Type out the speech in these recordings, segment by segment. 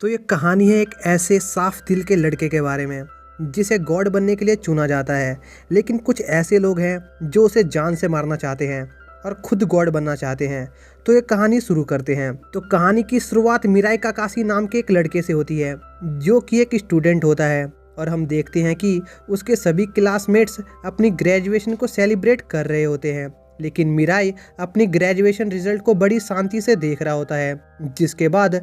तो ये कहानी है एक ऐसे साफ दिल के लड़के के बारे में जिसे गॉड बनने के लिए चुना जाता है। लेकिन कुछ ऐसे लोग हैं जो उसे जान से मारना चाहते हैं और खुद गॉड बनना चाहते हैं। तो ये कहानी शुरू करते हैं। तो कहानी की शुरुआत मिराई काकाशी नाम के एक लड़के से होती है जो कि एक स्टूडेंट होता है। और हम देखते हैं कि उसके सभी क्लासमेट्स अपनी ग्रेजुएशन को सेलिब्रेट कर रहे होते हैं, लेकिन मिराई अपनी ग्रेजुएशन रिजल्ट को बड़ी शांति से देख रहा होता है। जिसके बाद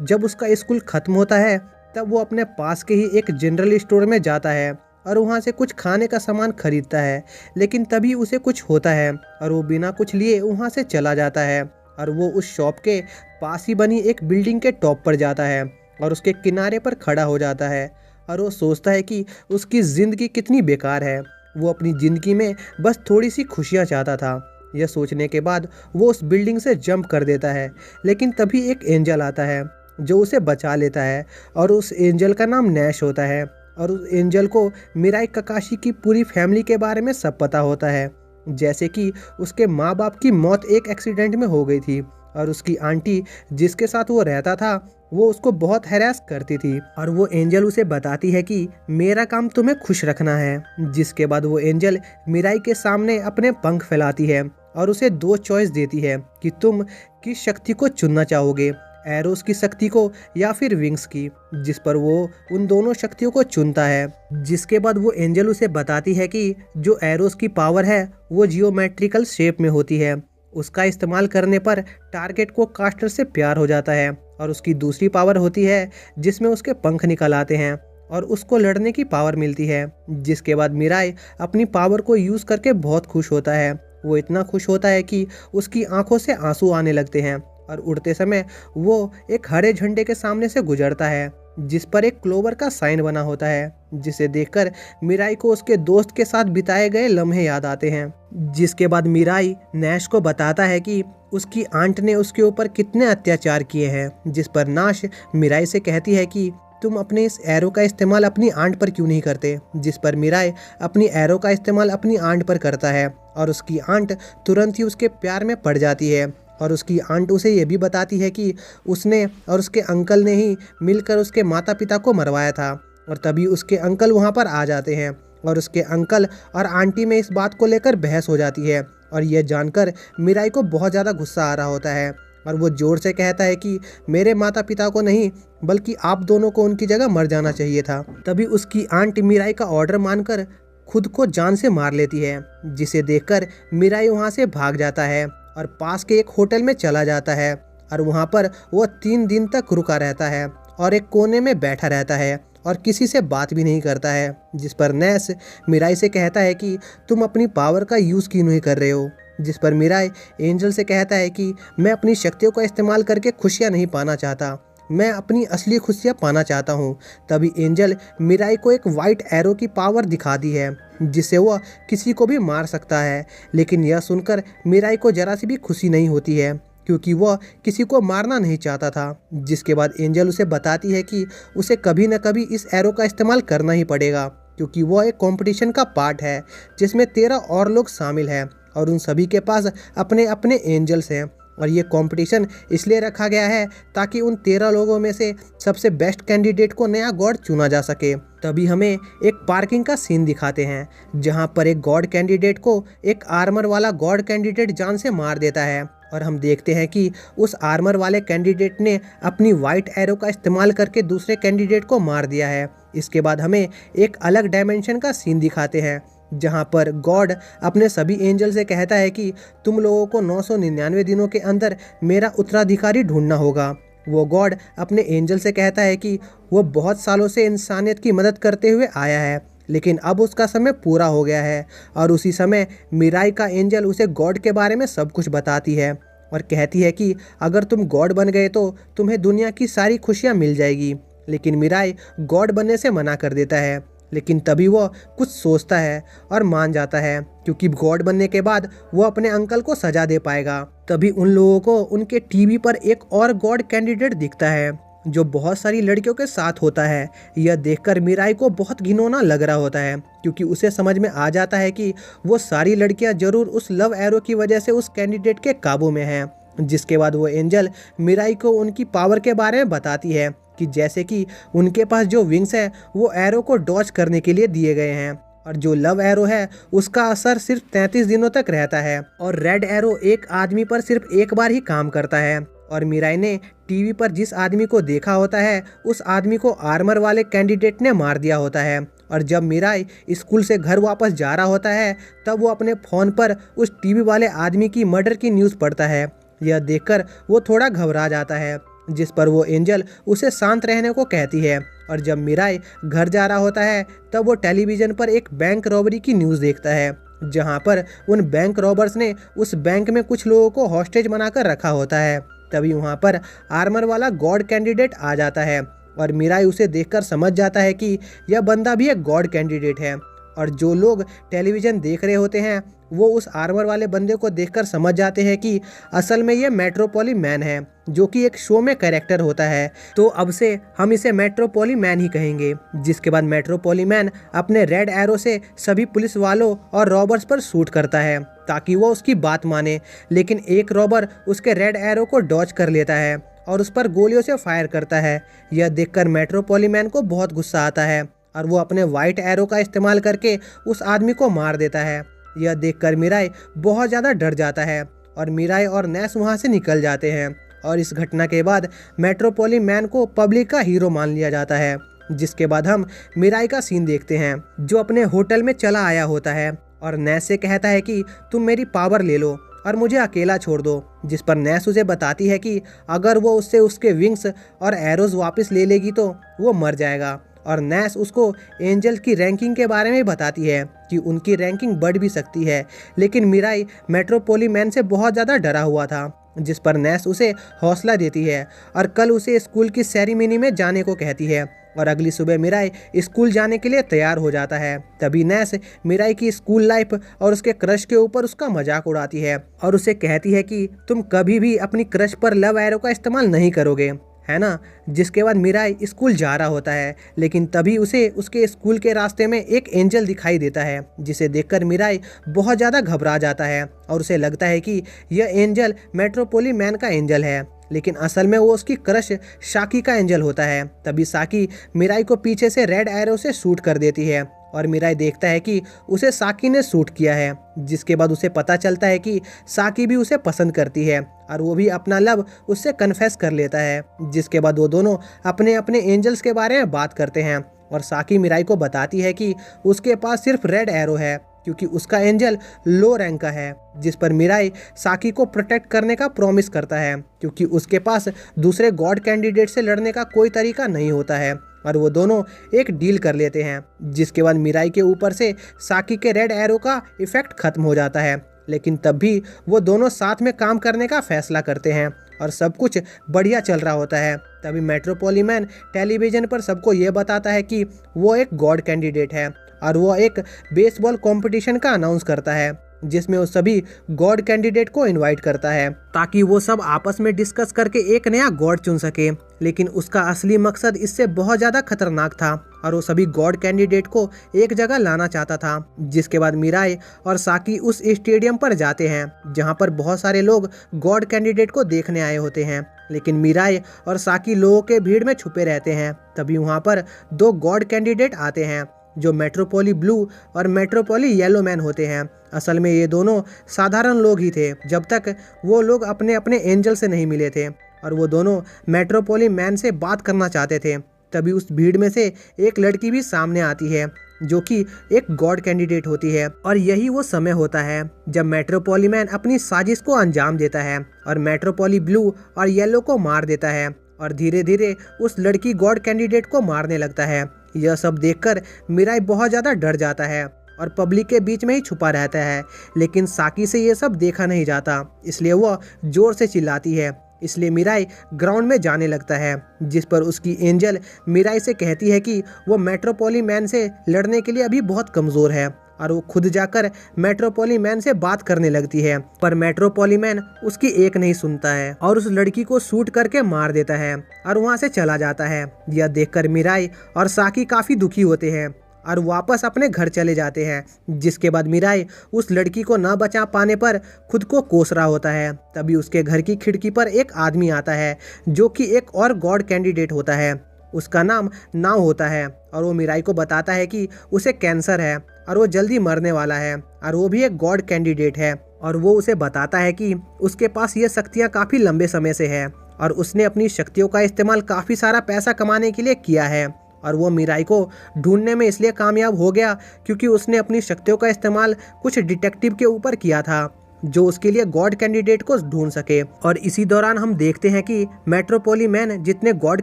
जब उसका स्कूल ख़त्म होता है तब वो अपने पास के ही एक जनरल स्टोर में जाता है और वहाँ से कुछ खाने का सामान खरीदता है। लेकिन तभी उसे कुछ होता है और वो बिना कुछ लिए वहाँ से चला जाता है और वो उस शॉप के पास ही बनी एक बिल्डिंग के टॉप पर जाता है और उसके किनारे पर खड़ा हो जाता है। और वो सोचता है कि उसकी ज़िंदगी कितनी बेकार है। वो अपनी ज़िंदगी में बस थोड़ी सी खुशियाँ चाहता था। यह सोचने के बाद वो उस बिल्डिंग से जंप कर देता है, लेकिन तभी एक एंजल आता है जो उसे बचा लेता है। और उस एंजल का नाम नैश होता है। और उस एंजल को मिराई काकाशी की पूरी फैमिली के बारे में सब पता होता है, जैसे कि उसके माँ बाप की मौत एक एक्सीडेंट में हो गई थी और उसकी आंटी जिसके साथ वो रहता था वो उसको बहुत हैरेस करती थी। और वो एंजल उसे बताती है कि मेरा काम तुम्हें खुश रखना है। जिसके बाद वो एंजल मिराई के सामने अपने पंख फैलाती है और उसे दो चॉइस देती है कि तुम किस शक्ति को चुनना चाहोगे, एरोस की शक्ति को या फिर विंग्स की। जिस पर वो उन दोनों शक्तियों को चुनता है। जिसके बाद वो एंजल उसे बताती है कि जो एरोस की पावर है वो जियोमेट्रिकल शेप में होती है। उसका इस्तेमाल करने पर टारगेट को कास्टर से प्यार हो जाता है। और उसकी दूसरी पावर होती है जिसमें उसके पंख निकल आते हैं और उसको लड़ने की पावर मिलती है। जिसके बाद मिराई अपनी पावर को यूज़ करके बहुत खुश होता है। वो इतना खुश होता है कि उसकी आंखों से आंसू आने लगते हैं। और उड़ते समय वो एक हरे झंडे के सामने से गुजरता है जिस पर एक क्लोवर का साइन बना होता है, जिसे देखकर मिराई को उसके दोस्त के साथ बिताए गए लम्हे याद आते हैं। जिसके बाद मिराई नैश को बताता है कि उसकी आंट ने उसके ऊपर कितने अत्याचार किए हैं। जिस पर नाश मिराई से कहती है कि तुम अपने इस एरो का इस्तेमाल अपनी आंट पर क्यों नहीं करते। जिस पर मिराई अपनी एरो का इस्तेमाल अपनी आंट पर करता है और उसकी आंट तुरंत ही उसके प्यार में पड़ जाती है। और उसकी आंट उसे ये भी बताती है कि उसने और उसके अंकल ने ही मिलकर उसके माता पिता को मरवाया था। और तभी उसके अंकल वहाँ पर आ जाते हैं और उसके अंकल और आंटी में इस बात को लेकर बहस हो जाती है। और यह जानकर मिराई को बहुत ज़्यादा गुस्सा आ रहा होता है और वो ज़ोर से कहता है कि मेरे माता पिता को नहीं बल्कि आप दोनों को उनकी जगह मर जाना चाहिए था। तभी उसकी आंट मिराई का ऑर्डर मानकर खुद को जान से मार लेती है, जिसे देखकर मिराई वहाँ से भाग जाता है और पास के एक होटल में चला जाता है। और वहाँ पर वो 3 दिन तक रुका रहता है और एक कोने में बैठा रहता है और किसी से बात भी नहीं करता है। जिस पर नैश मिराई से कहता है कि तुम अपनी पावर का यूज़ क्यों नहीं कर रहे हो। जिस पर मिराई एंजल से कहता है कि मैं अपनी शक्तियों का इस्तेमाल करके खुशियाँ नहीं पाना चाहता, मैं अपनी असली खुशियाँ पाना चाहता हूँ। तभी एंजल मिराई को एक वाइट एरो की पावर दिखाती है जिससे वह किसी को भी मार सकता है। लेकिन यह सुनकर मिराई को जरा सी भी खुशी नहीं होती है क्योंकि वह किसी को मारना नहीं चाहता था। जिसके बाद एंजल उसे बताती है कि उसे कभी न कभी इस एरो का इस्तेमाल करना ही पड़ेगा क्योंकि वह एक कंपटीशन का पार्ट है जिसमें 13 और लोग शामिल हैं और उन सभी के पास अपने अपने एंजल्स हैं। और ये कंपटीशन इसलिए रखा गया है ताकि उन 13 लोगों में से सबसे बेस्ट कैंडिडेट को नया गॉड चुना जा सके। तभी हमें एक पार्किंग का सीन दिखाते हैं जहां पर एक गॉड कैंडिडेट को एक आर्मर वाला गॉड कैंडिडेट जान से मार देता है। और हम देखते हैं कि उस आर्मर वाले कैंडिडेट ने अपनी वाइट एरो का इस्तेमाल करके दूसरे कैंडिडेट को मार दिया है। इसके बाद हमें एक अलग डायमेंशन का सीन दिखाते हैं जहां पर गॉड अपने सभी एंजल से कहता है कि तुम लोगों को 999 दिनों के अंदर मेरा उत्तराधिकारी ढूंढना होगा। वो गॉड अपने एंजल से कहता है कि वो बहुत सालों से इंसानियत की मदद करते हुए आया है, लेकिन अब उसका समय पूरा हो गया है। और उसी समय मिराई का एंजल उसे गॉड के बारे में सब कुछ बताती है और कहती है कि अगर तुम गॉड बन गए तो तुम्हें दुनिया की सारी खुशियाँ मिल जाएगी। लेकिन मिराई गॉड बनने से मना कर देता है, लेकिन तभी वो कुछ सोचता है और मान जाता है क्योंकि गॉड बनने के बाद वो अपने अंकल को सजा दे पाएगा। तभी उन लोगों को उनके टीवी पर एक और गॉड कैंडिडेट दिखता है जो बहुत सारी लड़कियों के साथ होता है। यह देखकर मिराई को बहुत घिनौना लग रहा होता है क्योंकि उसे समझ में आ जाता है कि वो सारी लड़कियां जरूर उस लव एरो की वजह से उस कैंडिडेट के काबू में हैं। जिसके बाद वो एंजल मिराई को उनकी पावर के बारे में बताती है कि जैसे कि उनके पास जो विंग्स है वो एरो को डॉज करने के लिए दिए गए हैं, और जो लव एरो है उसका असर सिर्फ 33 दिनों तक रहता है, और रेड एरो एक आदमी पर सिर्फ एक बार ही काम करता है। और मिराई ने टीवी पर जिस आदमी को देखा होता है उस आदमी को आर्मर वाले कैंडिडेट ने मार दिया होता है। और जब मिराई स्कूल से घर वापस जा रहा होता है तब वो अपने फ़ोन पर उस टीवी वाले आदमी की मर्डर की न्यूज़ पढ़ता है। यह देखकर वो थोड़ा घबरा जाता है, जिस पर वो एंजल उसे शांत रहने को कहती है। और जब मिराई घर जा रहा होता है तब वो टेलीविज़न पर एक बैंक रॉबरी की न्यूज़ देखता है, जहां पर उन बैंक रॉबर्स ने उस बैंक में कुछ लोगों को हॉस्टेज बनाकर रखा होता है। तभी वहां पर आर्मर वाला गॉड कैंडिडेट आ जाता है, और मिराई उसे देखकर समझ जाता है कि यह बंदा भी एक गॉड कैंडिडेट है। और जो लोग टेलीविज़न देख रहे होते हैं वो उस आर्मर वाले बंदे को देखकर समझ जाते हैं कि असल में ये मेट्रोपोली मैन है, जो कि एक शो में कैरेक्टर होता है। तो अब से हम इसे मेट्रोपोली मैन ही कहेंगे। जिसके बाद मेट्रोपोली मैन अपने रेड एरो से सभी पुलिस वालों और रॉबर्स पर शूट करता है ताकि वो उसकी बात माने, लेकिन एक रॉबर उसके रेड एरो को डॉज कर लेता है और उस पर गोलियों से फायर करता है। यह देखकर मेट्रोपोली मैन को बहुत गुस्सा आता है और वो अपने वाइट एरो का इस्तेमाल करके उस आदमी को मार देता है। यह देखकर मिराई बहुत ज़्यादा डर जाता है और मिराई और नैस वहाँ से निकल जाते हैं। और इस घटना के बाद मेट्रोपोली मैन को पब्लिक का हीरो मान लिया जाता है। जिसके बाद हम मिराई का सीन देखते हैं, जो अपने होटल में चला आया होता है और नैस से कहता है कि तुम मेरी पावर ले लो और मुझे अकेला छोड़ दो। जिस पर नैस उसे बताती है कि अगर वो उससे उसके विंग्स और एरोज वापस ले लेगी तो वो मर जाएगा। और नैस उसको एंजल की रैंकिंग के बारे में बताती है कि उनकी रैंकिंग बढ़ भी सकती है, लेकिन मिराई मेट्रोपोली मैन से बहुत ज़्यादा डरा हुआ था। जिस पर नैस उसे हौसला देती है और कल उसे स्कूल की सेरेमनी में जाने को कहती है। और अगली सुबह मिराई स्कूल जाने के लिए तैयार हो जाता है। तभी नैस मिराई की स्कूल लाइफ और उसके क्रश के ऊपर उसका मजाक उड़ाती है और उसे कहती है कि तुम कभी भी अपनी क्रश पर लव एरो का इस्तेमाल नहीं करोगे, है ना। जिसके बाद मिराई स्कूल जा रहा होता है, लेकिन तभी उसे उसके स्कूल के रास्ते में एक एंजल दिखाई देता है, जिसे देखकर मिराई बहुत ज़्यादा घबरा जाता है और उसे लगता है कि यह एंजल मेट्रोपोली मैन का एंजल है, लेकिन असल में वो उसकी क्रश साकी का एंजल होता है। तभी साकी मिराई को पीछे से रेड एरो से शूट कर देती है और मिराई देखता है कि उसे साकी ने शूट किया है। जिसके बाद उसे पता चलता है कि साकी भी उसे पसंद करती है और वो भी अपना लव उससे कन्फेस कर लेता है। जिसके बाद वो दोनों अपने अपने एंजल्स के बारे में बात करते हैं और साकी मिराई को बताती है कि उसके पास सिर्फ रेड एरो है क्योंकि उसका एंजल लो रैंक का है। जिस पर मिराई साकी को प्रोटेक्ट करने का प्रॉमिस करता है क्योंकि उसके पास दूसरे गॉड कैंडिडेट से लड़ने का कोई तरीका नहीं होता है, और वो दोनों एक डील कर लेते हैं। जिसके बाद मिराई के ऊपर से साकी के रेड एरो का इफेक्ट खत्म हो जाता है, लेकिन तब भी वो दोनों साथ में काम करने का फैसला करते हैं और सब कुछ बढ़िया चल रहा होता है। तभी मेट्रोपोली मैन टेलीविज़न पर सबको ये बताता है कि वो एक गॉड कैंडिडेट है और वो एक बेसबॉल कंपटीशन का अनाउंस करता है, जिसमें वो सभी गॉड कैंडिडेट को इनवाइट करता है ताकि वो सब आपस में डिस्कस करके एक नया गॉड चुन सके। लेकिन उसका असली मकसद इससे बहुत ज़्यादा खतरनाक था और वो सभी गॉड कैंडिडेट को एक जगह लाना चाहता था। जिसके बाद मिराई और साकी उस स्टेडियम पर जाते हैं जहां पर बहुत सारे लोग गॉड कैंडिडेट को देखने आए होते हैं, लेकिन मिराई और साकी लोगों के भीड़ में छुपे रहते हैं। तभी वहां पर दो गॉड कैंडिडेट आते हैं जो मेट्रोपोली ब्लू और मेट्रोपोली येलो मैन होते हैं। असल में ये दोनों साधारण लोग ही थे जब तक वो लोग अपने अपने एंजल से नहीं मिले थे, और वो दोनों मेट्रोपोली मैन से बात करना चाहते थे। तभी उस भीड़ में से एक लड़की भी सामने आती है जो कि एक गॉड कैंडिडेट होती है, और यही वो समय होता है जब मेट्रोपोली मैन अपनी साजिश को अंजाम देता है और मेट्रोपोली ब्लू और येलो को मार देता है और धीरे धीरे उस लड़की गॉड कैंडिडेट को मारने लगता है। यह सब देखकर मिराई बहुत ज़्यादा डर जाता है और पब्लिक के बीच में ही छुपा रहता है, लेकिन साकी से ये सब देखा नहीं जाता, इसलिए वह जोर से चिल्लाती है। इसलिए मिराई ग्राउंड में जाने लगता है, जिस पर उसकी एंजल मिराई से कहती है कि वो मेट्रोपोली मैन से लड़ने के लिए अभी बहुत कमज़ोर है, और वो खुद जाकर मेट्रोपोली मैन से बात करने लगती है। पर मेट्रोपोली मैन उसकी एक नहीं सुनता है और उस लड़की को शूट करके मार देता है और वहाँ से चला जाता है। यह देखकर मिराई और साकी काफ़ी दुखी होते हैं और वापस अपने घर चले जाते हैं। जिसके बाद मिराई उस लड़की को न बचा पाने पर खुद को कोस रहा होता है। तभी उसके घर की खिड़की पर एक आदमी आता है जो कि एक और गॉड कैंडिडेट होता है। उसका नाम नाव होता है और वो मीराई को बताता है कि उसे कैंसर है और वो जल्दी मरने वाला है और वो भी एक गॉड कैंडिडेट है। और वो उसे बताता है कि उसके पास ये शक्तियाँ काफ़ी लंबे समय से है और उसने अपनी शक्तियों का इस्तेमाल काफ़ी सारा पैसा कमाने के लिए किया है। और वो मीराई को ढूंढने में इसलिए कामयाब हो गया क्योंकि उसने अपनी शक्तियों का इस्तेमाल कुछ डिटेक्टिव के ऊपर किया था जो उसके लिए गॉड कैंडिडेट को ढूंढ सके। और इसी दौरान हम देखते हैं कि मेट्रोपोलीमैन जितने गॉड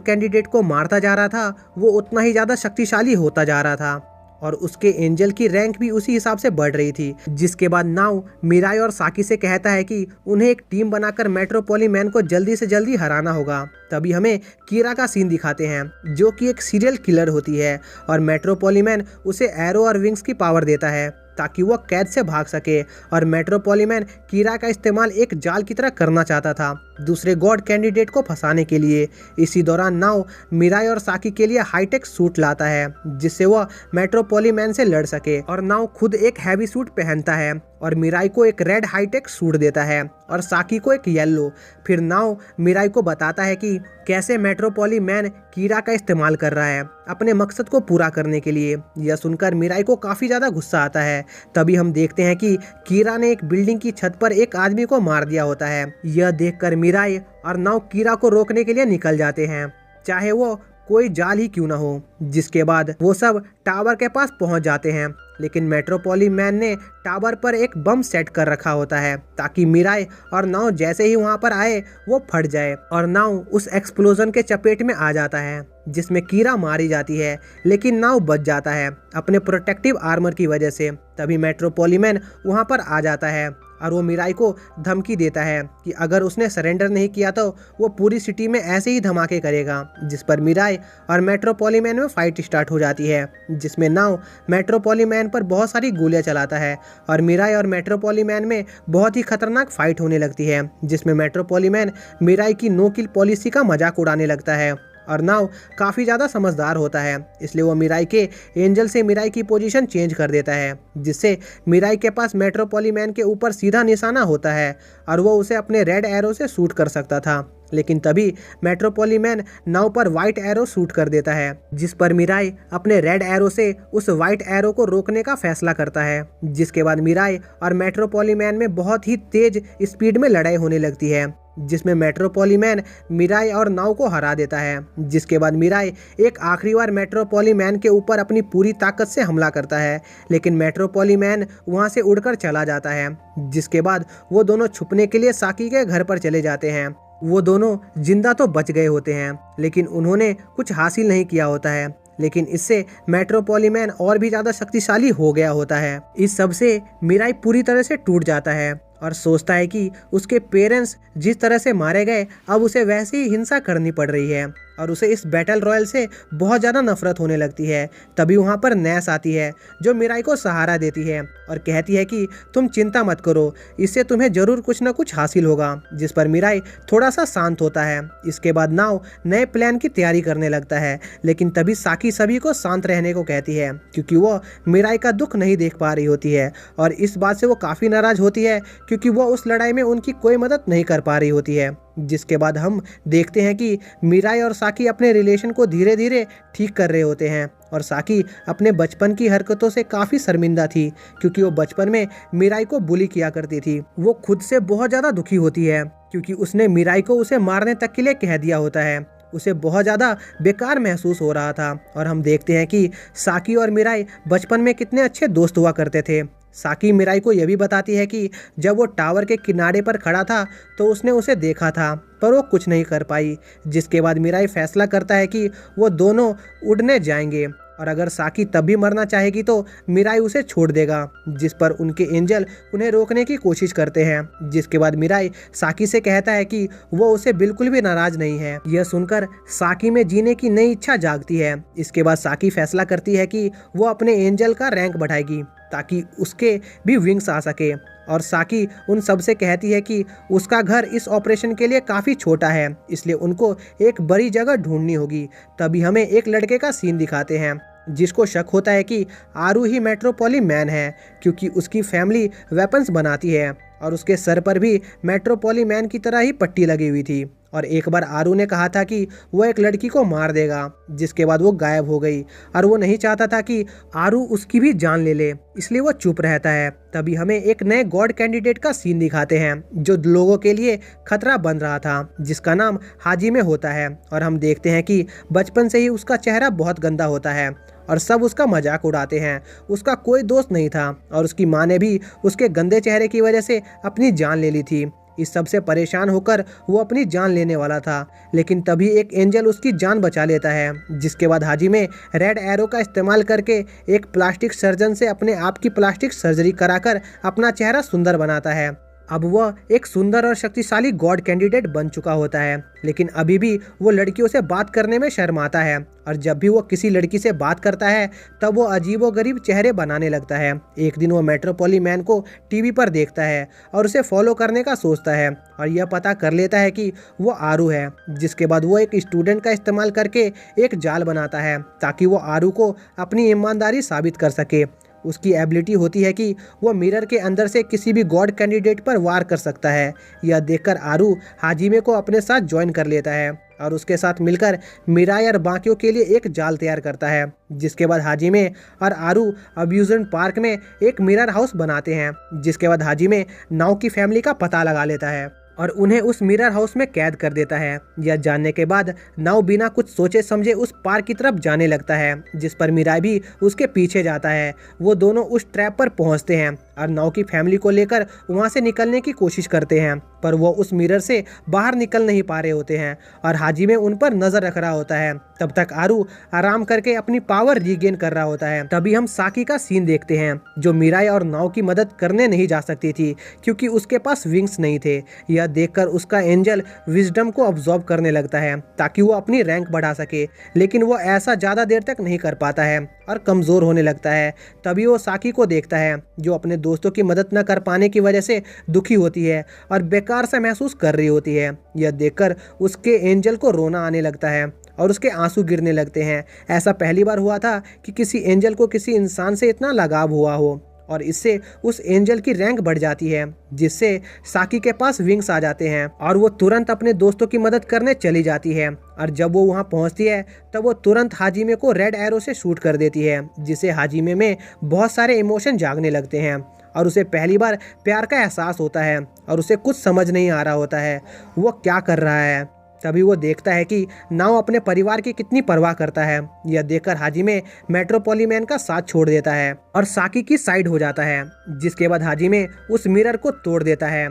कैंडिडेट को मारता जा रहा था वो उतना ही ज़्यादा शक्तिशाली होता जा रहा था और उसके एंजल की रैंक भी उसी हिसाब से बढ़ रही थी। जिसके बाद नाव मीराई और साकी से कहता है कि उन्हें एक टीम बनाकर मेट्रोपोलीमैन को जल्दी से जल्दी हराना होगा। तभी हमें कीरा का सीन दिखाते हैं जो कि एक सीरियल किलर होती है और मेट्रोपोलीमैन उसे एरो और विंग्स की पावर देता है ताकि वह कैद से भाग सके। और मेट्रोपोलीमैन कीरा का इस्तेमाल एक जाल की तरह करना चाहता था दूसरे गॉड कैंडिडेट को फंसाने के लिए। इसी दौरान नाव मीराई और साकी के लिए हाईटेक सूट लाता है जिससे वह मेट्रोपोलीमैन से लड़ सके और नाव खुद एक हैवी सूट पहनता है और मीराई को एक रेड हाईटेक सूट देता है और साकी को एक येलो। फिर नाव मीराई को बताता है कि कैसे मेट्रोपोलीमैन कीरा का इस्तेमाल कर रहा है अपने मकसद को पूरा करने के लिए। यह सुनकर मीराई को काफ़ी ज़्यादा गुस्सा आता है। तभी हम देखते हैं कि कीरा ने एक बिल्डिंग की छत पर एक आदमी को मार दिया होता है। यह देखकर मीराई और नाव कीरा को रोकने के लिए निकल जाते हैं चाहे वो कोई जाल ही क्यों ना हो। जिसके बाद वो सब टावर के पास पहुंच जाते हैं लेकिन मेट्रोपोलीमैन ने टावर पर एक बम सेट कर रखा होता है ताकि मीराई और नाव जैसे ही वहां पर आए वो फट जाए और नाव उस एक्सप्लोजन के चपेट में आ जाता है जिसमें कीरा मारी जाती है लेकिन नाव बच जाता है अपने प्रोटेक्टिव आर्मर की वजह से। तभी मेट्रोपोलीमैन वहां पर आ जाता है और वो मीराई को धमकी देता है कि अगर उसने सरेंडर नहीं किया तो वो पूरी सिटी में ऐसे ही धमाके करेगा। जिस पर मीराई और मेट्रोपोलीमैन में फाइट स्टार्ट हो जाती है जिसमें नाव मेट्रोपोलीमैन पर बहुत सारी गोलियां चलाता है और मीराई और मेट्रोपोलीमैन में बहुत ही खतरनाक फाइट होने लगती है जिसमें मेट्रोपोलीमैन मीराई की नो किल पॉलिसी का मजाक उड़ाने लगता है और नाव काफ़ी ज़्यादा समझदार होता है इसलिए वो मीराई के एंजल से मीराई की पोजीशन चेंज कर देता है जिससे मीराई के पास मेट्रोपोलीमैन के ऊपर सीधा निशाना होता है और वो उसे अपने रेड एरो से शूट कर सकता था। लेकिन तभी मेट्रोपोलीमैन नाव पर वाइट एरो शूट कर देता है जिस पर मीराई अपने रेड एरो से उस वाइट एरो को रोकने का फैसला करता है। जिसके बाद मीराई और मेट्रोपोलीमैन में बहुत ही तेज स्पीड में लड़ाई होने लगती है जिसमें मेट्रोपोलीमैन मीराई और नाव को हरा देता है। जिसके बाद मीराई एक आखिरी बार मेट्रोपोलीमैन के ऊपर अपनी पूरी ताकत से हमला करता है लेकिन मेट्रोपोलीमैन वहां से उड़कर चला जाता है। जिसके बाद वो दोनों छुपने के लिए साकी के घर पर चले जाते हैं। वो दोनों जिंदा तो बच गए होते हैं लेकिन उन्होंने कुछ हासिल नहीं किया होता है लेकिन इससे मेट्रोपोलीमैन और भी ज़्यादा शक्तिशाली हो गया होता है। इस सब से मीराई पूरी तरह से टूट जाता है और सोचता है कि उसके पेरेंट्स जिस तरह से मारे गए अब उसे वैसी ही हिंसा करनी पड़ रही है और उसे इस बैटल रॉयल से बहुत ज़्यादा नफरत होने लगती है। तभी वहाँ पर नैस आती है जो मीराई को सहारा देती है और कहती है कि तुम चिंता मत करो इससे तुम्हें ज़रूर कुछ ना कुछ हासिल होगा। जिस पर मीराई थोड़ा सा शांत होता है। इसके बाद नाव नए प्लान की तैयारी करने लगता है लेकिन तभी साकी सभी को शांत रहने को कहती है क्योंकि वो मीराई का दुख नहीं देख पा रही होती है और इस बात से वो काफ़ी नाराज़ होती है क्योंकि वो उस लड़ाई में उनकी कोई मदद नहीं कर पा रही होती है। जिसके बाद हम देखते हैं कि मीराई और साकी अपने रिलेशन को धीरे धीरे ठीक कर रहे होते हैं और साकी अपने बचपन की हरकतों से काफ़ी शर्मिंदा थी क्योंकि वो बचपन में मीराई को बुली किया करती थी। वो खुद से बहुत ज़्यादा दुखी होती है क्योंकि उसने मीराई को उसे मारने तक के लिए कह दिया होता है। उसे बहुत ज़्यादा बेकार महसूस हो रहा था और हम देखते हैं कि साकी और मीराई बचपन में कितने अच्छे दोस्त हुआ करते थे। साकी मीराई को यह भी बताती है कि जब वो टावर के किनारे पर खड़ा था तो उसने उसे देखा था पर वो कुछ नहीं कर पाई। जिसके बाद मीराई फैसला करता है कि वो दोनों उड़ने जाएंगे और अगर साकी तब भी मरना चाहेगी तो मीराई उसे छोड़ देगा। जिस पर उनके एंजल उन्हें रोकने की कोशिश करते हैं। जिसके बाद मीराई साकी से कहता है कि वो उसे बिल्कुल भी नाराज नहीं है। यह सुनकर साकी में जीने की नई इच्छा जागती है। इसके बाद साकी फैसला करती है कि वो अपने एंजल का रैंक बढ़ाएगी ताकि उसके भी विंग्स आ सके और साकी उन सब से कहती है कि उसका घर इस ऑपरेशन के लिए काफ़ी छोटा है इसलिए उनको एक बड़ी जगह ढूंढनी होगी। तभी हमें एक लड़के का सीन दिखाते हैं जिसको शक होता है कि आरू ही मेट्रोपोलीमैन है क्योंकि उसकी फैमिली वेपन्स बनाती है और उसके सर पर भी मेट्रोपोलीमैन की तरह ही पट्टी लगी हुई थी और एक बार आरू ने कहा था कि वो एक लड़की को मार देगा, जिसके बाद वो गायब हो गई और वो नहीं चाहता था कि आरू उसकी भी जान ले ले, इसलिए वो चुप रहता है। तभी हमें एक नए गॉड कैंडिडेट का सीन दिखाते हैं जो लोगों के लिए खतरा बन रहा था, जिसका नाम हाजिमे होता है। और हम देखते हैं कि बचपन से ही उसका चेहरा बहुत गंदा होता है और सब उसका मजाक उड़ाते हैं। उसका कोई दोस्त नहीं था और उसकी माँ ने भी उसके गंदे चेहरे की वजह से अपनी जान ले ली थी। इस सब से परेशान होकर वो अपनी जान लेने वाला था, लेकिन तभी एक एंजल उसकी जान बचा लेता है, जिसके बाद हाजिमे रेड एरो का इस्तेमाल करके एक प्लास्टिक सर्जन से अपने आप की प्लास्टिक सर्जरी कराकर अपना चेहरा सुंदर बनाता है। अब वह एक सुंदर और शक्तिशाली गॉड कैंडिडेट बन चुका होता है, लेकिन अभी भी वो लड़कियों से बात करने में शर्माता है और जब भी वो किसी लड़की से बात करता है तब वो अजीबोगरीब चेहरे बनाने लगता है। एक दिन वो मेट्रोपोली मैन को टीवी पर देखता है और उसे फॉलो करने का सोचता है और यह पता कर लेता है कि वो आरू है, जिसके बाद वो एक स्टूडेंट का इस्तेमाल करके एक जाल बनाता है ताकि वो आरू को अपनी ईमानदारी साबित कर सके। उसकी एबिलिटी होती है कि वो मिरर के अंदर से किसी भी गॉड कैंडिडेट पर वार कर सकता है। यह देखकर आरू हाजिमे को अपने साथ ज्वाइन कर लेता है और उसके साथ मिलकर मिराई और बाकियों के लिए एक जाल तैयार करता है, जिसके बाद हाजिमे और आरू अम्यूजमेंट पार्क में एक मिरर हाउस बनाते हैं। जिसके बाद हाजिमे नाव की फैमिली का पता लगा लेता है और उन्हें उस मिरर हाउस में कैद कर देता है। यह जानने के बाद नाव बिना कुछ सोचे समझे उस पार्क की तरफ जाने लगता है, जिस पर मिराई भी उसके पीछे जाता है। वो दोनों उस ट्रैप पर पहुंचते हैं और नाव की फैमिली को लेकर वहां से निकलने की कोशिश करते हैं, पर वो उस मिरर से बाहर निकल नहीं पा रहे होते हैं और हाजिमे उन पर नजर रख रहा होता है। तब तक आरू आराम करके अपनी पावर रीगेन कर रहा होता है। तभी हम साकी का सीन देखते हैं, जो मिराई और नाव की मदद करने नहीं जा सकती थी क्योंकि उसके पास विंग्स नहीं थे। यह देखकर उसका एंजल विजडम को अब्सॉर्ब करने लगता है ताकि वो अपनी रैंक बढ़ा सके, लेकिन वो ऐसा ज़्यादा देर तक नहीं कर पाता है और कमज़ोर होने लगता है। तभी वो साकी को देखता है जो अपने दोस्तों की मदद न कर पाने की वजह से दुखी होती है और बेकार सा महसूस कर रही होती है। यह देखकर उसके एंजल को रोना आने लगता है और उसके आंसू गिरने लगते हैं। ऐसा पहली बार हुआ था कि किसी एंजल को किसी इंसान से इतना लगाव हुआ हो और इससे उस एंजल की रैंक बढ़ जाती है, जिससे साकी के पास विंग्स आ जाते हैं और वो तुरंत अपने दोस्तों की मदद करने चली जाती है। और जब वो वहाँ पहुँचती है तब वो तुरंत हाजिमे को रेड एरो से शूट कर देती है, जिससे हाजिमे में बहुत सारे इमोशन जागने लगते हैं और उसे पहली बार प्यार का एहसास होता है और उसे कुछ समझ नहीं आ रहा होता है वो क्या कर रहा है। तभी वो देखता है कि नाव अपने परिवार की कितनी परवाह करता है। यह देखकर हाजिमे मेट्रोपोली मैन का साथ छोड़ देता है और साकी की साइड हो जाता है, जिसके बाद हाजिमे उस मिरर को तोड़ देता है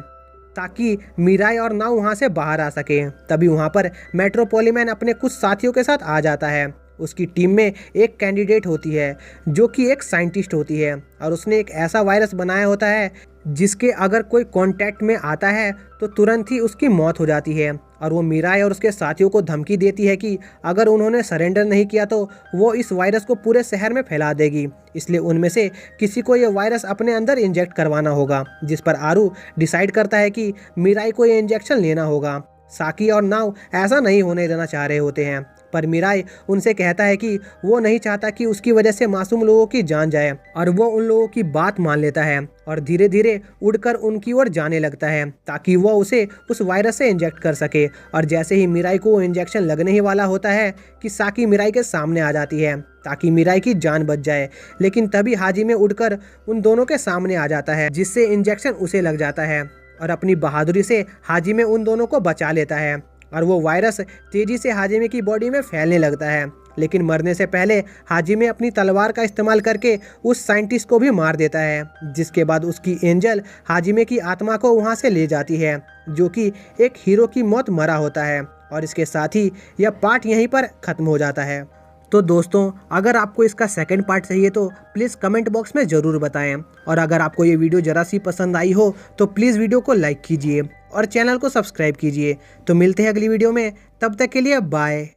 ताकि मिराई और नाव वहां से बाहर आ सके। तभी वहां पर मेट्रोपोली मैन अपने कुछ साथियों के साथ आ जाता है। उसकी टीम में एक कैंडिडेट होती है जो कि एक साइंटिस्ट होती है और उसने एक ऐसा वायरस बनाया होता है जिसके अगर कोई कांटेक्ट में आता है तो तुरंत ही उसकी मौत हो जाती है। और वो मिराई और उसके साथियों को धमकी देती है कि अगर उन्होंने सरेंडर नहीं किया तो वो इस वायरस को पूरे शहर में फैला देगी, इसलिए उनमें से किसी को ये वायरस अपने अंदर इंजेक्ट करवाना होगा। जिस पर आरू डिसाइड करता है कि मिराई को ये इंजेक्शन लेना होगा। साकी और नाव ऐसा नहीं होने देना चाह रहे होते हैं, पर मिराई उनसे कहता है कि वो नहीं चाहता कि उसकी वजह से मासूम लोगों की जान जाए और वो उन लोगों की बात मान लेता है और धीरे धीरे उड़कर उनकी ओर जाने लगता है ताकि वो उसे उस वायरस से इंजेक्ट कर सके। और जैसे ही मिराई को वो इंजेक्शन लगने ही वाला होता है कि साकी मिराई के सामने आ जाती है ताकि मिराई की जान बच जाए, लेकिन तभी हाजिमे उड़कर उन दोनों के सामने आ जाता है, जिससे इंजेक्शन उसे लग जाता है और अपनी बहादुरी से हाजिमे उन दोनों को बचा लेता है और वो वायरस तेजी से हाजिमे की बॉडी में फैलने लगता है। लेकिन मरने से पहले हाजिमे अपनी तलवार का इस्तेमाल करके उस साइंटिस्ट को भी मार देता है, जिसके बाद उसकी एंजल हाजिमे की आत्मा को वहां से ले जाती है, जो कि एक हीरो की मौत मरा होता है। और इसके साथ ही यह पार्ट यहीं पर ख़त्म हो जाता है। तो दोस्तों, अगर आपको इसका सेकंड पार्ट चाहिए तो प्लीज़ कमेंट बॉक्स में ज़रूर बताएं और अगर आपको ये वीडियो ज़रा सी पसंद आई हो तो प्लीज़ वीडियो को लाइक कीजिए और चैनल को सब्सक्राइब कीजिए। तो मिलते हैं अगली वीडियो में, तब तक के लिए बाय।